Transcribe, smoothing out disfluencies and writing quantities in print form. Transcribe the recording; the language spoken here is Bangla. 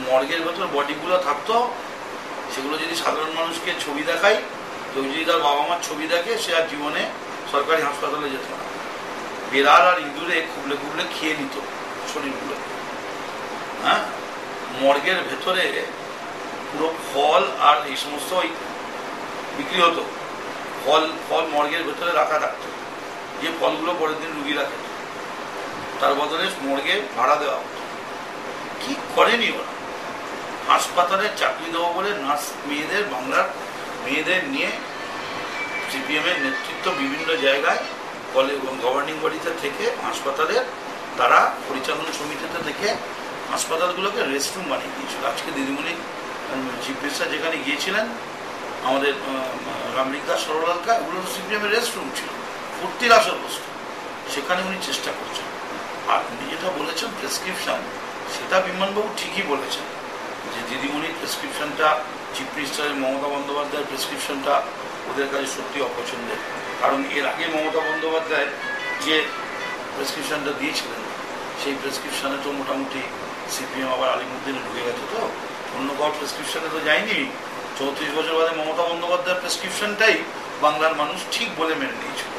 মর্গের ভেতর বডিগুলো থাকতো, সেগুলো যদি সাধারণ মানুষকে ছবি দেখায়, কেউ যদি তার বাবা মার ছবি দেখে, সে আর জীবনে সরকারি হাসপাতালে যেত না। বেড়াল আর ইঁদুরে খুবলে খুবলে খেয়ে নিত শরীরগুলো। হ্যাঁ, মর্গের ভেতরে পুরো ফল আর এই সমস্ত বিক্রি হতো। ফল মর্গের ভেতরে রাখা থাকতো, যে ফলগুলো পরের দিন রুগীরা খেত, তার বদলে মর্গে ভাড়া দেওয়া হতো। কি করেনি ওরা? হাসপাতালে চাকরি দেবো বলে নার্স মেয়েদের, বাংলার মেয়েদের নিয়ে সিপিএম এর নেতৃত্ব বিভিন্ন জায়গায় গভর্নিং বডিতে থেকে হাসপাতালের তারা পরিচালন সমিতিতে থেকে হাসপাতালগুলোকে রেস্টরুম বানিয়ে দিয়েছিল। আজকে দিদিমণি চিফ মিনিস্টার যেখানে গিয়েছিলেন, আমাদের রামরিকা সরলালকা, এগুলো তো সিপিএম এর রেস্টরুম ছিল, ফুর্তির আসর বস্তু। সেখানে উনি চেষ্টা করছেন। আর উনি যেটা বলেছেন প্রেসক্রিপশন, সেটা বিমানবাবু ঠিকই বলেছেন যে দিদিমণির প্রেসক্রিপশনটা, চিফ মিনিস্টারের মমতা বন্দ্যোপাধ্যায়ের প্রেসক্রিপশনটা ওদের কাছে সত্যি অপছন্দের। কারণ এর আগে মমতা বন্দ্যোপাধ্যায় যে প্রেসক্রিপশনটা দিয়েছিলেন, সেই প্রেসক্রিপশনে তো মোটামুটি সিপিএম আবার আলিমুদ্দিনে ঢুকে গেছে, তো অন্য কারোর প্রেসক্রিপশনে তো যায়নি। 34 বছর বাদে মমতা বন্দ্যোপাধ্যায়ের প্রেসক্রিপশনটাই বাংলার মানুষ ঠিক বলে মেনে নিয়েছিল।